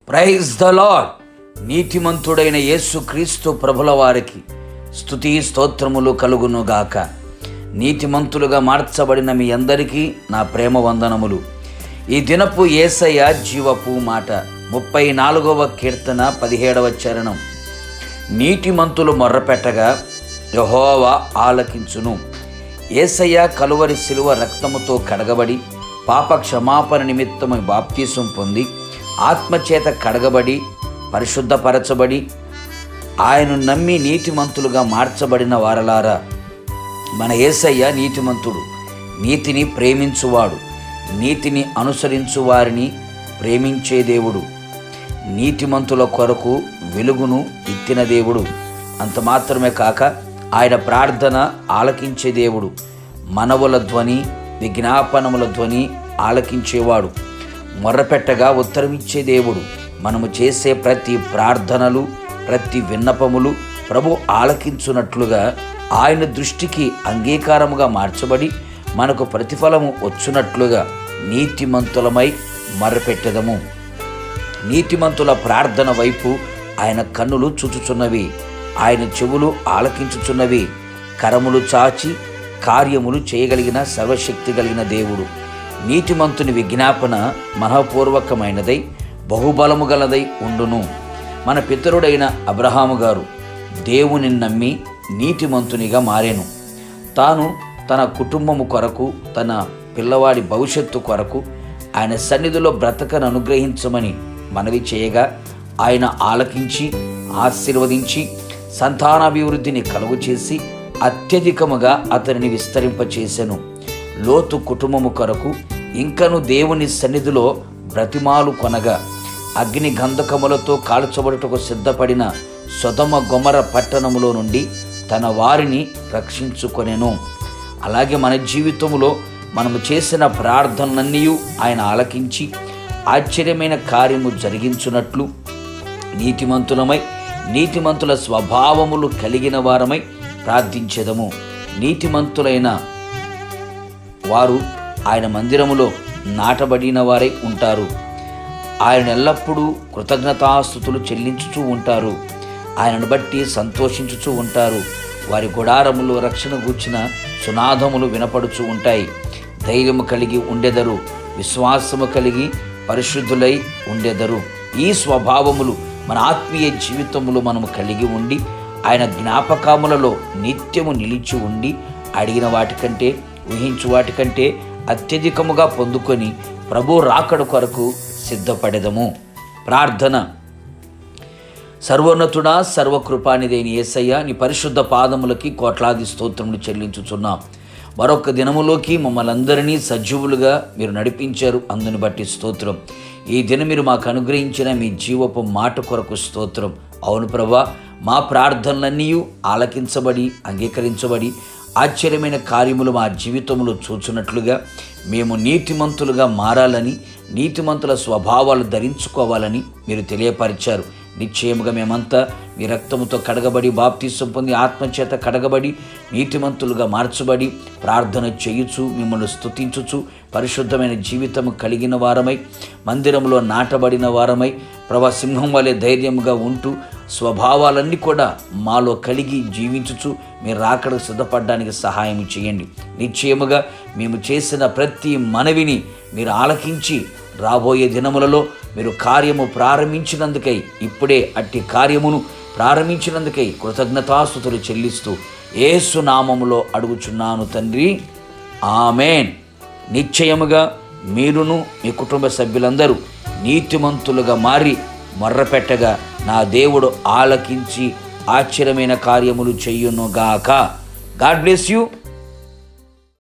Praise the lord. నీతిమంతుడైన యేసు క్రీస్తు ప్రభుల వారికి స్తుతి స్తోత్రములు కలుగునుగాక. నీతిమంతులుగా మార్చబడిన మీ అందరికీ నా ప్రేమ వందనములు. ఈ దినపు యేసయ్య జీవపు మాట 34వ కీర్తన 17వ చరణం. నీతిమంతులు మొర్రపెట్టగా యెహోవా ఆలకించును. యేసయ్య కలువరి శిలువ రక్తముతో కడగబడి పాప క్షమాపణ నిమిత్తమై బాప్తీసం పొంది ఆత్మచేత కడగబడి పరిశుద్ధపరచబడి ఆయన నమ్మి నీతిమంతులుగా మార్చబడిన వారలారా, మన యేసయ్య నీతిమంతుడు. నీతిని ప్రేమించువాడు, నీతిని అనుసరించు వారిని ప్రేమించే దేవుడు, నీతిమంతుల కొరకు వెలుగును ఇత్తిన దేవుడు. అంత మాత్రమే కాక ఆయన ప్రార్థన ఆలకించే దేవుడు. మనవుల ధ్వని, విజ్ఞాపనముల ధ్వని ఆలకించేవాడు. మొర్రపెట్టగా ఉత్తరమిచ్చే దేవుడు. మనము చేసే ప్రతి ప్రార్థనలు, ప్రతి విన్నపములు ప్రభు ఆలకించున్నట్లుగా ఆయన దృష్టికి అంగీకారముగా మార్చబడి మనకు ప్రతిఫలము వచ్చునట్లుగా నీతిమంతులమై మొర్రపెట్టెదము. నీతిమంతుల ప్రార్థన వైపు ఆయన కన్నులు చూచుచున్నవి, ఆయన చెవులు ఆలకించుచున్నవి. కరములు చాచి కార్యములు చేయగలిగిన సర్వశక్తి కలిగిన దేవుడు. నీతిమంతుని విజ్ఞాపన మనఃపూర్వకమైనదై బహుబలము గలదై ఉండును. మన పితరుడైన అబ్రహాము గారు దేవుని నమ్మి నీతిమంతునిగా మారెను. తాను తన కుటుంబము కొరకు, తన పిల్లవాడి భవిష్యత్తు కొరకు ఆయన సన్నిధిలో బ్రతకను అనుగ్రహించమని మనవి చేయగా ఆయన ఆలకించి ఆశీర్వదించి సంతానాభివృద్ధిని కలుగు చేసి అత్యధికముగా అతనిని విస్తరింపచేసెను. లోతు కుటుంబము కొరకు ఇంకను దేవుని సన్నిధిలో బ్రతిమాలు కొనగా అగ్ని గంధకములతో కాల్చబడుటకు సిద్ధపడిన సొదొమ గొమొర్రా పట్టణములో నుండి తన వారిని రక్షించుకొనెను. అలాగే మన జీవితంలో మనము చేసిన ప్రార్థనలన్నీ ఆయన ఆలకించి ఆశ్చర్యమైన కార్యము జరిగించున్నట్లు నీతిమంతులమై, నీతిమంతుల స్వభావములు కలిగిన వారమై ప్రార్థించెదము. నీతిమంతులైన వారు ఆయన మందిరములో నాటబడిన వారై ఉంటారు. ఆయన ఎల్లప్పుడూ కృతజ్ఞతాస్తుతులు చెల్లించుచూ ఉంటారు. ఆయనను బట్టి సంతోషించుచూ ఉంటారు. వారి గుడారములు రక్షణ గూర్చిన సునాదములు వినపడుచూ ఉంటాయి. ధైర్యము కలిగి ఉండెదరు, విశ్వాసము కలిగి పరిశుద్ధులై ఉండెదరు. ఈ స్వభావములు మన ఆత్మీయ జీవితములో మనము కలిగి ఉండి ఆయన జ్ఞాపకములలో నిత్యము నిలిచి ఉండి అడిగిన వాటికంటే, ఊహించు వాటికంటే అత్యధికముగా పొందుకొని ప్రభు రాకడ కొరకు సిద్ధపడెదము. ప్రార్థన. సర్వోన్నతుడా, సర్వకృపానిదైన యేసయ్య, నీ పరిశుద్ధ పాదములకి కోట్లాది స్తోత్రములు చెల్లించుచున్నాం. మరొక దినములోకి మమ్మల్ని అందరినీ సజీవులుగా మీరు నడిపించారు, అందుని బట్టి స్తోత్రం. ఈ దినం మీరు మాకు అనుగ్రహించిన మీ జీవపు మాట కొరకు స్తోత్రం. అవును ప్రభా, మా ప్రార్థనలన్నీ ఆలకించబడి అంగీకరించబడి ఆశ్చర్యమైన కార్యములు మా జీవితంలో చూచున్నట్లుగా మేము నీతిమంతులుగా మారాలని, నీతిమంతుల స్వభావాలు ధరించుకోవాలని మీరు తెలియపరిచారు. నిశ్చయముగా మేమంతా మీ రక్తముతో కడగబడి బాప్తీసం పొంది ఆత్మచేత కడగబడి నీతిమంతులుగా మార్చబడి ప్రార్థన చేయుచు మిమ్మల్ని స్తుతించుచు పరిశుద్ధమైన జీవితము కలిగిన వారమై మందిరంలో నాటబడిన వారమై ప్రభా సింహం వలె ధైర్యంగా ఉంటూ స్వభావాలన్నీ కూడా మాలో కలిగి జీవించుచు మీరు రాకడకు సిద్ధపడడానికి సహాయం చేయండి. నిశ్చయముగా మేము చేసిన ప్రతి మనవిని మీరు ఆలకించి రాబోయే దినములలో మీరు కార్యము ప్రారంభించినందుకై, ఇప్పుడే అట్టి కార్యమును ప్రారంభించినందుకై కృతజ్ఞతాస్తుతులు చెల్లిస్తూ యేసు నామములో అడుగుచున్నాను తండ్రి, ఆమేన్. నిశ్చయముగా మీరును మీ కుటుంబ సభ్యులందరూ నీతిమంతులుగా మారి మొర్రపెట్టగా నా దేవుడు ఆలకించి ఆశ్చర్యమైన కార్యములు చెయ్యునుగాక. God bless you.